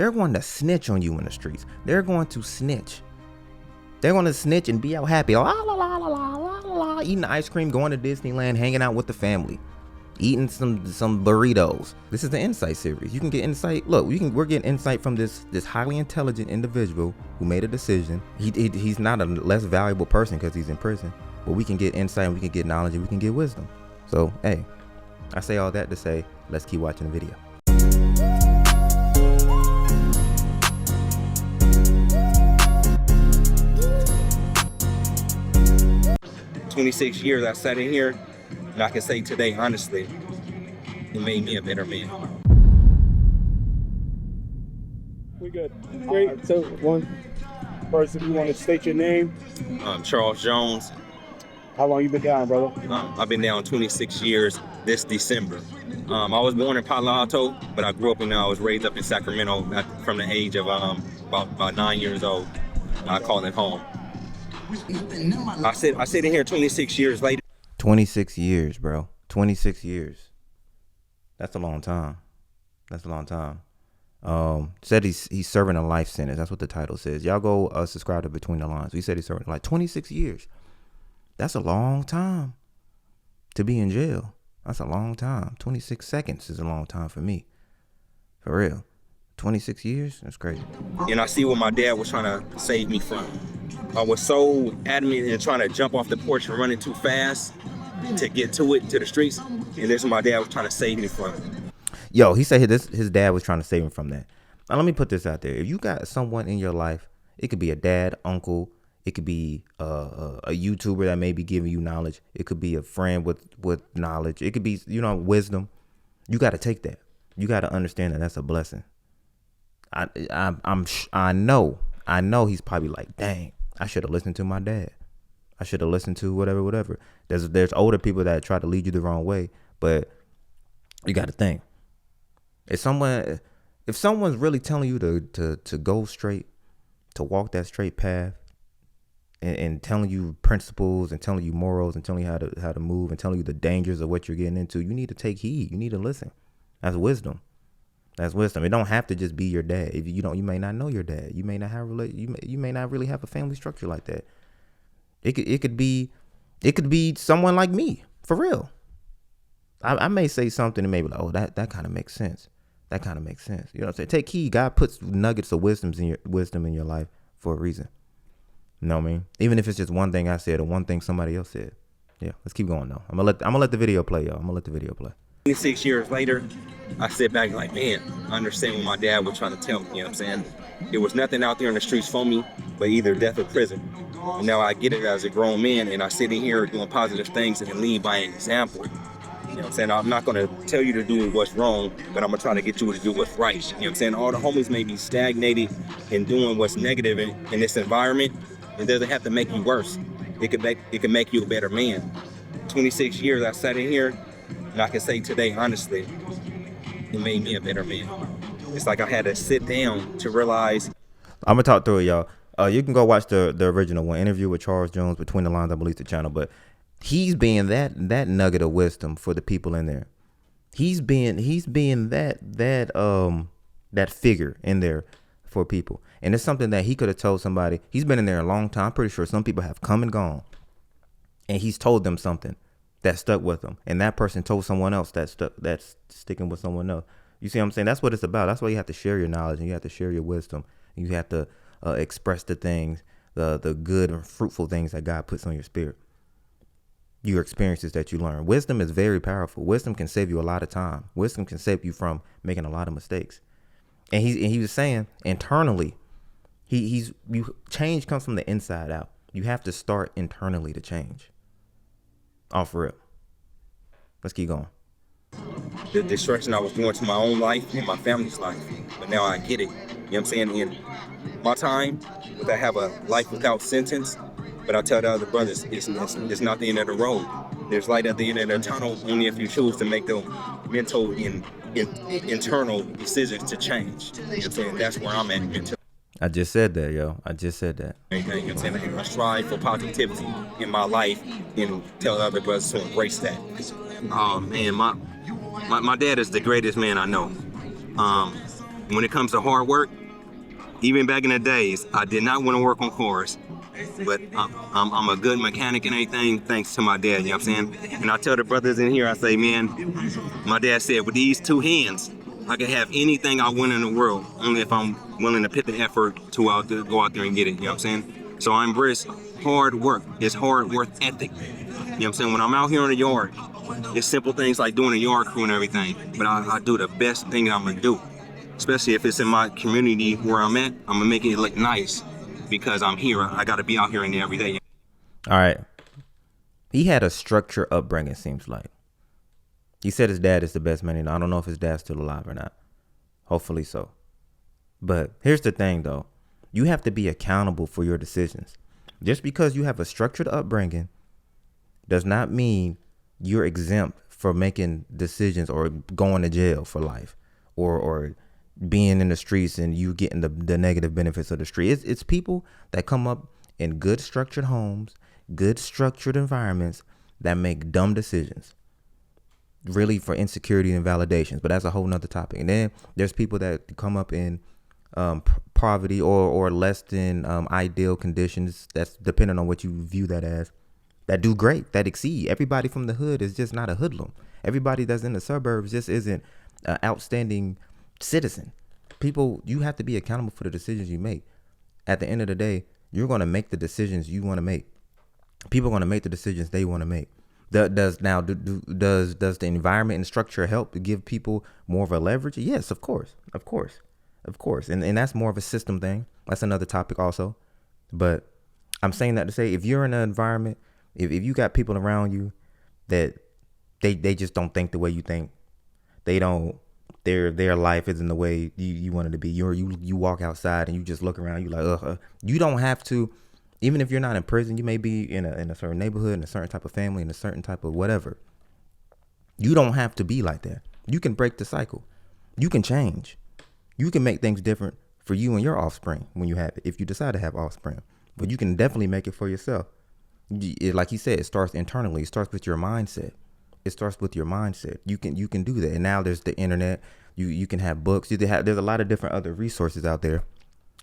They're going to snitch on you in the streets. They're going to snitch. They're going to snitch and be out happy. La, la, la, la, la, la, la, eating ice cream, going to Disneyland, hanging out with the family, eating some burritos. This is the Insight series. You can get insight. Look, we're getting insight from this highly intelligent individual who made a decision. He's not a less valuable person because he's in prison, but we can get insight and we can get knowledge and we can get wisdom. So, hey, I say all that to say, let's keep watching the video. 26 years I sat in here, and I can say today, honestly, it made me a better man. We good. Great. So, first, if you want to state your name. Charles Jones. How long you been down, brother? I've been down 26 years this December. I was born in Palo Alto, but I grew up I was raised up in Sacramento from the age of about 9 years old. I call it home. I sit in here 26 years later. 26 years, bro. 26 years. That's a long time. That's a long time. Said he's serving a life sentence. That's what the title says. Y'all go subscribe to Between the Lines. He said he's serving like 26 years. That's a long time to be in jail. That's a long time. 26 seconds is a long time for me. For real. 26 years? That's crazy. And I see what my dad was trying to save me from. I was so adamant in trying to jump off the porch and running too fast to get to the streets. And this is what my dad was trying to save me from. Yo, he said his dad was trying to save him from that. Now, let me put this out there. If you got someone in your life, it could be a dad, uncle, it could be a YouTuber that may be giving you knowledge. It could be a friend with knowledge. It could be, wisdom. You got to take that. You got to understand that that's a blessing. I know he's probably like, dang, I should have listened to my dad. I should have listened to whatever. There's older people that try to lead you the wrong way, but you got to think. If someone's really telling you to go straight, to walk that straight path, and telling you principles and telling you morals and telling you how to move and telling you the dangers of what you're getting into, you need to take heed. You need to listen. That's wisdom. That's wisdom. It don't have to just be your dad. If you may not know your dad. You may not have you may not really have a family structure like that. It could be someone like me, for real. I may say something and maybe like, oh, that kind of makes sense. That kind of makes sense. You know what I'm saying? Take heed. God puts nuggets of wisdom in your life for a reason. You know what I mean? Even if it's just one thing I said or one thing somebody else said. Yeah, let's keep going though. I'm gonna let the video play, y'all. I'm gonna let the video play. 26 years later, I sit back like, man, I understand what my dad was trying to tell me, you know what I'm saying? There was nothing out there in the streets for me, but either death or prison. And now I get it as a grown man, and I sit in here doing positive things and lead by example. You know what I'm saying? I'm not going to tell you to do what's wrong, but I'm going to try to get you to do what's right. You know what I'm saying? All the homies may be stagnated in doing what's negative in this environment. It doesn't have to make you worse. It can make you a better man. 26 years I sat in here, and I can say today, honestly, it made me a better man. It's like I had to sit down to realize. I'm going to talk through it, y'all. You can go watch the original one, Interview with Charles Jones, Between the Lines, I believe the channel. But he's being that nugget of wisdom for the people in there. He's being that figure in there for people. And it's something that he could have told somebody. He's been in there a long time. I'm pretty sure some people have come and gone. And he's told them something that stuck with them. And that person told someone else that's sticking with someone else. You see what I'm saying? That's what it's about. That's why you have to share your knowledge and you have to share your wisdom. And you have to express the things, the good and fruitful things that God puts on your spirit. Your experiences that you learn. Wisdom is very powerful. Wisdom can save you a lot of time. Wisdom can save you from making a lot of mistakes. And he was saying internally, change comes from the inside out. You have to start internally to change. Off real. Let's keep going. The destruction I was doing to my own life and my family's life. But now I get it. You know what I'm saying? In my time, I have a life without sentence. But I tell the other brothers, it's not the end of the road. There's light at the end of the tunnel only if you choose to make the mental and internal decisions to change. You know what I'm saying? That's where I'm at mentally. I just said that, yo. I just said that. You know what I'm saying? I strive for positivity in my life and tell other brothers to embrace that. Man, my dad is the greatest man I know. when it comes to hard work, even back in the days, I did not want to work on cars, but I'm a good mechanic and everything thanks to my dad, you know what I'm saying? And I tell the brothers in here, I say, man, my dad said, with these two hands, I can have anything I want in the world, only if I'm willing to put the effort to go out there and get it, you know what I'm saying? So I embrace hard work. It's hard work ethic. You know what I'm saying? When I'm out here in the yard, it's simple things like doing a yard crew and everything, but I do the best thing that I'm gonna do. Especially if it's in my community where I'm at, I'm gonna make it look nice because I'm here. I gotta be out here in there every day. All right. He had a structured upbringing, seems like. He said his dad is the best man. I don't know if his dad's still alive or not. Hopefully so. But here's the thing, though. You have to be accountable for your decisions. Just because you have a structured upbringing does not mean you're exempt from making decisions or going to jail for life or being in the streets and you getting the negative benefits of the street. It's people that come up in good structured homes, good structured environments that make dumb decisions, really for insecurity and validations. But that's a whole nother topic. And then there's people that come up in poverty or less than ideal conditions. That's depending on what you view that as. That do great, that exceed. Everybody from the hood is just not a hoodlum. Everybody that's in the suburbs just isn't an outstanding citizen. People, you have to be accountable for the decisions you make. At the end of the day, you're going to make the decisions you want to make. People are going to make the decisions they want to make. Does the environment and structure help to give people more of a leverage? Yes, of course. And that's more of a system thing. That's another topic also. But I'm saying that to say, if you're in an environment, if you got people around you that they just don't think the way you think, they don't, their life isn't the way you want it to be. You walk outside and you just look around, you like, you don't have to, even if you're not in prison, you may be in a certain neighborhood, in a certain type of family, in a certain type of whatever. You don't have to be like that. You can break the cycle. You can change. You can make things different for you and your offspring when you have it, if you decide to have offspring. But you can definitely make it for yourself. Like you said, it starts internally. It starts with your mindset. You can do that. And now there's the internet. You can have books. There's a lot of different other resources out there.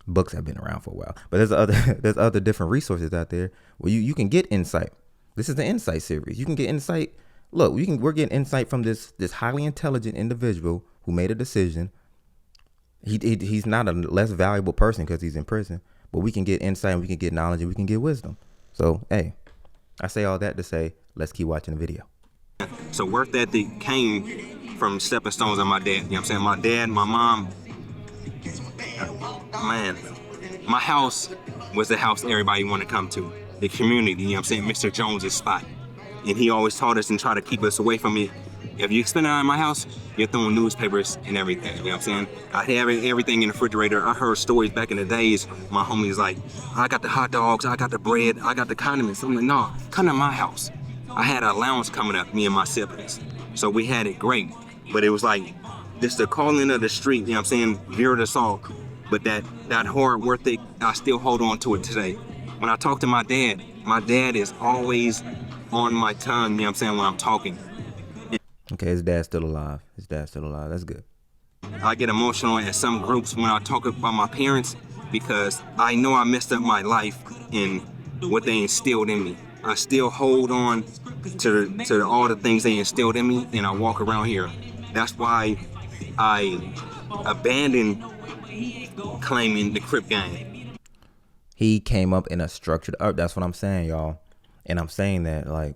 Books have been around for a while, but there's other different resources out there where you can get insight. This is the insight series. You can get insight. Look, we're getting insight from this highly intelligent individual who made a decision. He's not a less valuable person because he's in prison, but we can get insight and we can get knowledge and we can get wisdom. So, hey, I say all that to say, let's keep watching the video. So work ethic came from stepping stones of my dad. You know what I'm saying? My dad, my mom, man, my house was the house everybody wanted to come to. The community, you know what I'm saying? Mr. Jones's spot. And he always taught us and tried to keep us away from it. If you spend it in my house, you're throwing newspapers and everything, you know what I'm saying? I had everything in the refrigerator. I heard stories back in the days, my homies like, I got the hot dogs, I got the bread, I got the condiments. I'm like, no, come to my house. I had an allowance coming up, me and my siblings. So we had it great. But it was like, this the calling of the street, you know what I'm saying? Veered us off. But that hard work ethic, I still hold on to it today. When I talk to my dad is always on my tongue, you know what I'm saying, when I'm talking. Okay, his dad's still alive. That's good. I get emotional at some groups when I talk about my parents because I know I messed up my life in what they instilled in me. I still hold on to all the things they instilled in me, and I walk around here. That's why I abandoned claiming the Crip gang. He came up in a structured up. That's what I'm saying, y'all. And I'm saying that, like,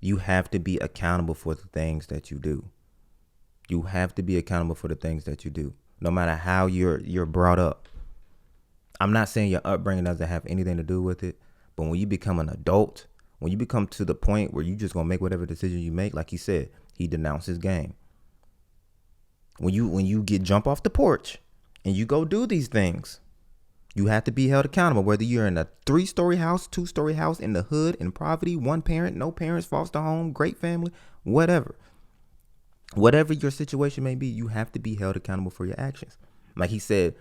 you have to be accountable for the things that you do. You have to be accountable for the things that you do, no matter how you're brought up. I'm not saying your upbringing doesn't have anything to do with it, but when you become an adult, when you become to the point where you just gonna make whatever decision you make, like he said, he denounced his game. When you jump off the porch and you go do these things, you have to be held accountable, whether you're in a 3-story house, 2-story house, in the hood, in poverty, one parent, no parents, foster home, great family, whatever. Whatever your situation may be, you have to be held accountable for your actions. Like he said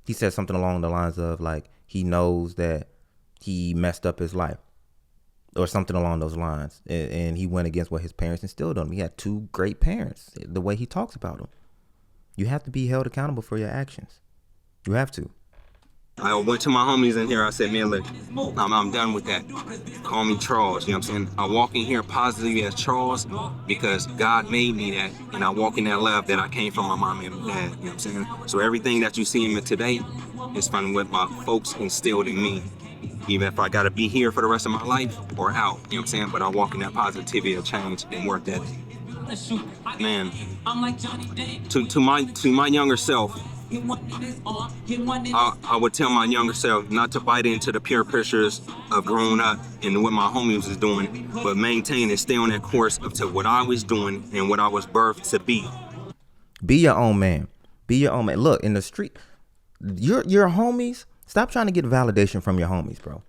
something along the lines of, like, he knows that he messed up his life or something along those lines. And he went against what his parents instilled on him. He had 2 great parents, the way he talks about them. You have to be held accountable for your actions. You have to. I went to my homies in here. I said, man, look, I'm done with that. Call me Charles. You know what I'm saying? I walk in here positively as Charles because God made me that. And I walk in that love that I came from my mom and dad. You know what I'm saying? So everything that you see in me today is from what my folks instilled in me. Even if I got to be here for the rest of my life or out. You know what I'm saying? But I walk in that positivity of change and work that. Man, to my younger self, I would tell my younger self not to bite into the peer pressures of growing up and what my homies was doing, but maintain and stay on that course up to what I was doing and what I was birthed to be. Be your own man. Be your own man. Look, in the street, your homies, stop trying to get validation from your homies, bro.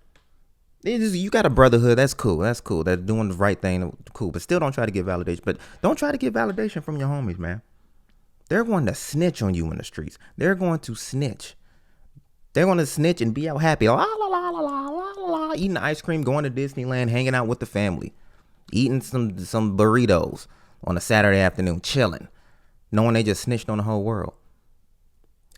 You got a brotherhood, that's cool. That's doing the right thing, cool. But still don't try to get validation. But don't try to get validation from your homies, man. They're going to snitch on you in the streets. They're going to snitch. They're going to snitch and be out happy. La, la, la, la, la, la, la, eating ice cream, going to Disneyland, hanging out with the family. Eating some burritos on a Saturday afternoon, chilling. Knowing they just snitched on the whole world.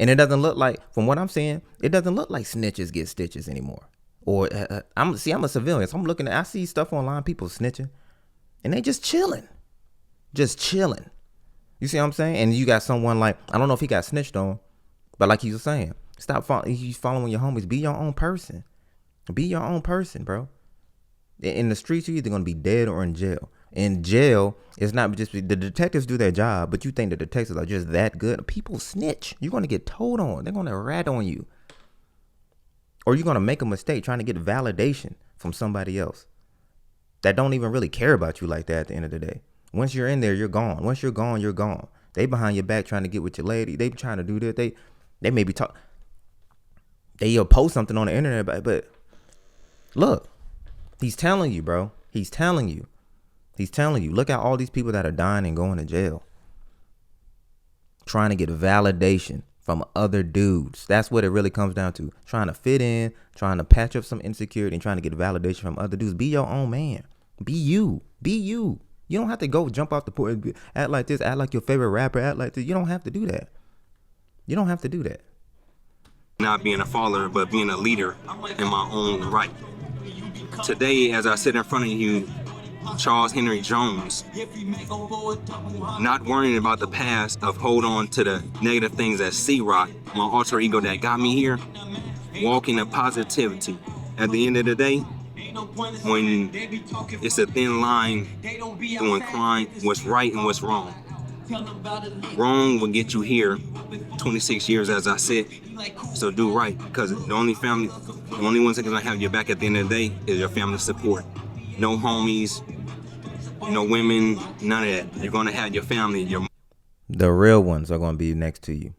And it doesn't look like, from what I'm seeing, it doesn't look like snitches get stitches anymore. Or I'm a civilian, so I see stuff online, people snitching, and they just chilling. You see what I'm saying? And you got someone like, I don't know if he got snitched on, but like he was saying, stop following your homies. Be your own person. Be your own person, bro. In the streets, you're either going to be dead or in jail. In jail, it's not just, the detectives do their job, but you think the detectives are just that good. People snitch. You're going to get told on. They're going to rat on you. Or you're going to make a mistake trying to get validation from somebody else that don't even really care about you like that at the end of the day. Once you're in there, you're gone. Once you're gone, you're gone. They behind your back trying to get with your lady. They trying to do that. They may be talk. They'll post something on the internet, but look, he's telling you, bro. He's telling you. Look at all these people that are dying and going to jail. Trying to get validation from other dudes. That's what it really comes down to. Trying to fit in, trying to patch up some insecurity, and trying to get validation from other dudes. Be your own man. Be you. You don't have to go jump off the porch, act like this, act like your favorite rapper, act like this. You don't have to do that. Not being a follower, but being a leader in my own right. Today, as I sit in front of you, Charles Henry Jones, not worrying about the past of hold on to the negative things that C-Rock, my alter ego that got me here, walking in positivity. At the end of the day, when it's a thin line to incline what's right and what's wrong. Wrong will get you here 26 years as I said, so do right, because the only ones that can have your back at the end of the day is your family support. No homies, no women, none of that. You're going to have your family. The real ones are going to be next to you.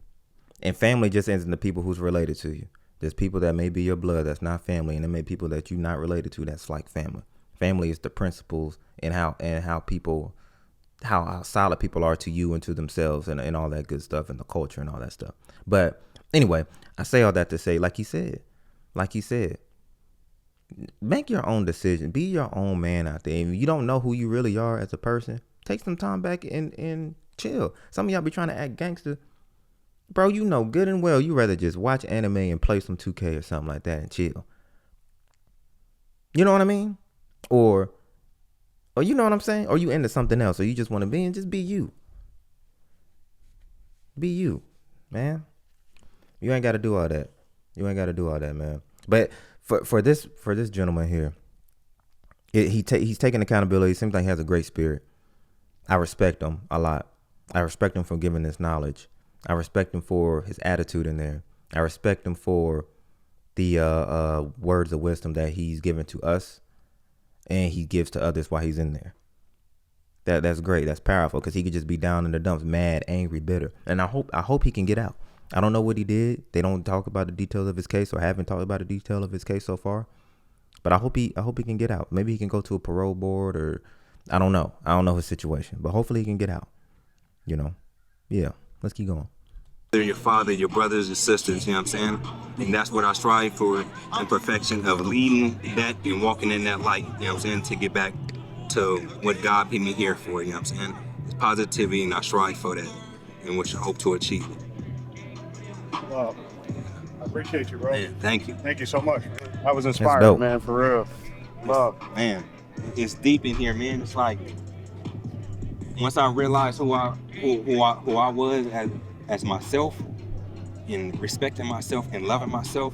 And family just isn't the people who's related to you. There's people that may be your blood that's not family, and there may be people that you're not related to that's like family. Family is the principles and how solid people are to you and to themselves and all that good stuff and the culture and all that stuff. But anyway, I say all that to say, like he said, make your own decision. Be your own man out there. If you don't know who you really are as a person, take some time back and chill. Some of y'all be trying to act gangster. Bro, you know good and well you rather just watch anime and play some 2K or something like that and chill. You know what I mean? Or you know what I'm saying? Or you into something else, or you just want to be and just be you. Be you, man. You ain't got to do all that. Man. But for this gentleman here, he's taking accountability. It seems like he has a great spirit. I respect him a lot. I respect him for giving this knowledge. I respect him for his attitude in there. I respect him for the words of wisdom that he's given to us and he gives to others while he's in there. That's great. That's powerful, because he could just be down in the dumps, mad, angry, bitter. And I hope he can get out. I don't know what he did. They don't talk about the details of his case, or haven't talked about the detail of his case so far. But I hope he can get out. Maybe he can go to a parole board, or I don't know. I don't know his situation, but hopefully he can get out. You know? Yeah. Let's keep going. They're your father, your brothers and sisters, you know what I'm saying? And that's what I strive for, in perfection of leading that and walking in that light, you know what I'm saying, to get back to what God put me here for, you know what I'm saying? It's positivity, and I strive for that. and what you hope to achieve. Well, I appreciate you, bro. Man, thank you. Thank you so much. I was That's inspired, dope. man, for real. Love. Man, it's deep in here, man. It's like once I realized who I was as myself, and respecting myself and loving myself.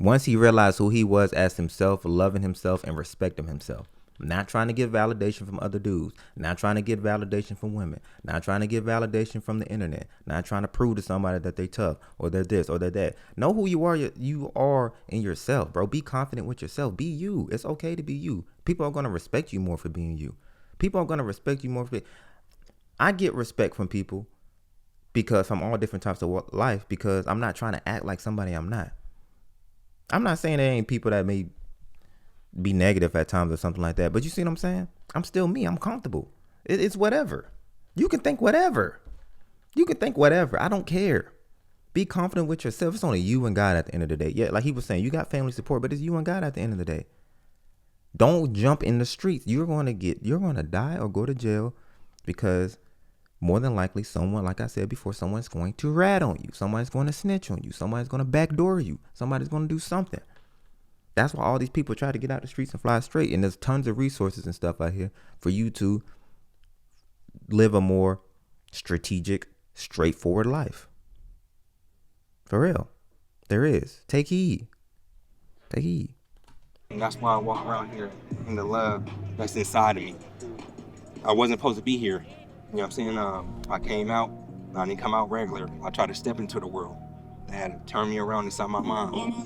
Once he realized who he was as himself, loving himself and respecting himself. Not trying to get validation from other dudes. Not trying to get validation from women. Not trying to get validation from the internet. Not trying to prove to somebody that they tough or they're this or they're that. Know who you are. You are in yourself, bro. Be confident with yourself. Be you. It's okay to be you. People are going to respect you more for being you. People are going to respect you more for. I get respect from people because from all different types of life, because I'm not trying to act like somebody I'm not. I'm not saying there ain't people that may be negative at times or something like that, but you see what I'm saying? I'm still me. I'm comfortable. It's whatever. You can think whatever. You can think whatever. I don't care. Be confident with yourself. It's only you and God at the end of the day. Yeah, like he was saying, you got family support, but it's you and God at the end of the day. Don't jump in the streets. You're going to die or go to jail because more than likely someone, like I said before, someone's going to rat on you. Somebody's going to snitch on you. Somebody's going to backdoor you. Somebody's going to do something. That's why all these people try to get out the streets and fly straight. And there's tons of resources and stuff out here for you to live a more strategic, straightforward life. For real. There is. Take heed. Take heed. And that's why I walk around here in the love that's inside of me. I wasn't supposed to be here. You know what I'm saying? I came out. I didn't come out regular. I tried to step into the world. They had to turn me around inside my mom.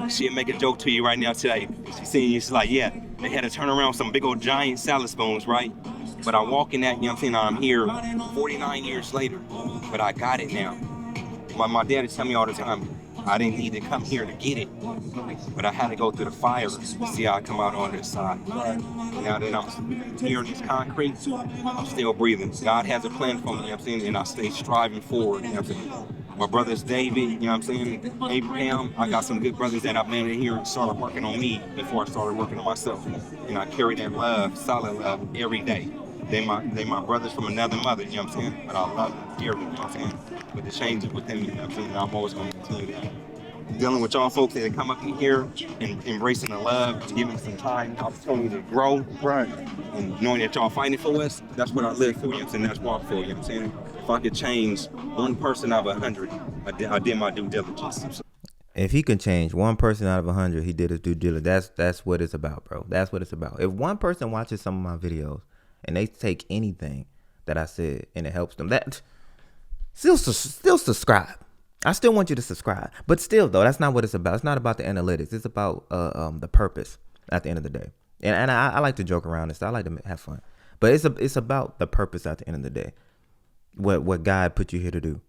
She'll make a joke to you right now today. She's seeing you, she's like, yeah, they had to turn around some big old giant salad spoons, right? But I walk in that, you know what I'm saying? I'm here 49 years later, but I got it now. My dad would tell me all the time, I didn't need to come here to get it, but I had to go through the fire to see how I come out on this side. Now that I'm here in this concrete, I'm still breathing. God has a plan for me, you know what I'm saying? And I stay striving forward, you know what I'm saying? My brother's David, you know what I'm saying? Abraham, I got some good brothers that I've landed here and started working on me before I started working on myself. And I carry that love, solid love, every day. They my brothers from another mother, you know what I'm saying? But I love them dearly, you know what I'm saying? But the changes within me, you know what I'm saying? I'm always going to continue that. Dealing with y'all folks that come up in here and embracing the love, giving some time, opportunity to grow. Right. And knowing that y'all fighting for us, that's what I live for, you know what I'm saying? That's what I feel, you know what I'm saying? If I could change one person out of 100, I did my due diligence. If he can change one person out of 100, he did his due diligence. That's what it's about, bro. That's what it's about. If one person watches some of my videos and they take anything that I said and it helps them, that still subscribe. I still want you to subscribe, but still though, that's not what it's about. It's not about the analytics. It's about the purpose at the end of the day. And I like to joke around and stuff. I like to have fun, but it's about the purpose at the end of the day. What God put you here to do.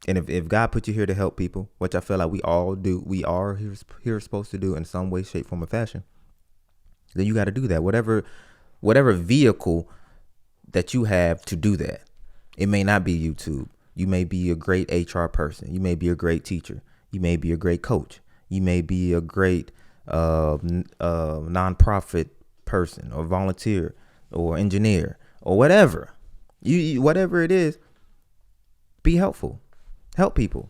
And if God put you here to help people, which I feel like we all do, we are here supposed to do in some way, shape, form, or fashion, then you got to do that. Whatever vehicle that you have to do that. It may not be YouTube. You may be a great HR person. You may be a great teacher. You may be a great coach. You may be a great nonprofit person or volunteer or engineer or whatever. You whatever it is, be helpful. Help people.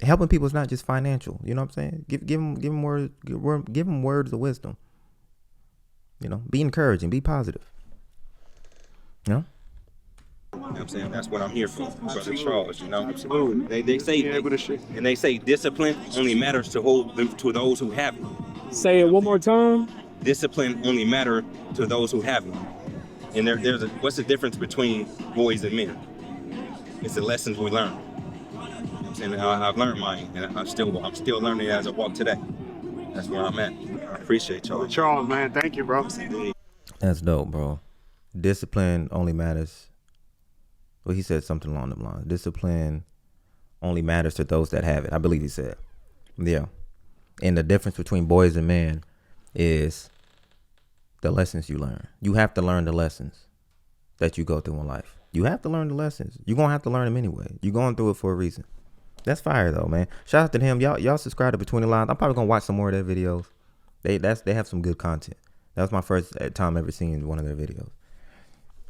Helping people is not just financial. You know what I'm saying? Give them words of wisdom. You know, be encouraging, be positive. You know? You know what I'm saying? That's what I'm here for, Brother Charles, you know? Absolutely. They say discipline only matters to those who have it. Say it one more time. Discipline only matters to those who have it. And what's the difference between boys and men? It's the lessons we learn. You know what I'm saying? I've learned mine, and I'm still learning as I walk today. That's where I'm at. I appreciate y'all. Charles, man, thank you, bro. That's dope, bro. Discipline only matters. Well, he said something along the lines. Discipline only matters to those that have it. I believe he said. Yeah. And the difference between boys and men is the lessons you learn. You have to learn the lessons that you go through in life. You have to learn the lessons. You're going to have to learn them anyway. You're going through it for a reason. That's fire though, man. Shout out to him. Y'all subscribe to Between the Lines. I'm probably going to watch some more of their videos. They have some good content. That was my first time ever seeing one of their videos.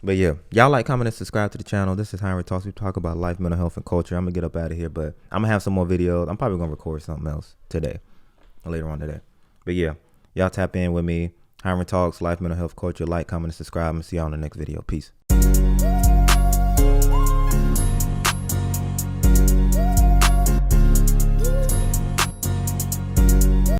But yeah, y'all like, comment, and subscribe to the channel. This is Hiram Talks. We talk about life, mental health, and culture. I'm gonna get up out of here, but I'm gonna have some more videos. I'm probably gonna record something else today, later on today. But yeah, y'all tap in with me. Hiram Talks, life, mental health, culture. Like, comment, and subscribe. And see y'all in the next video. Peace.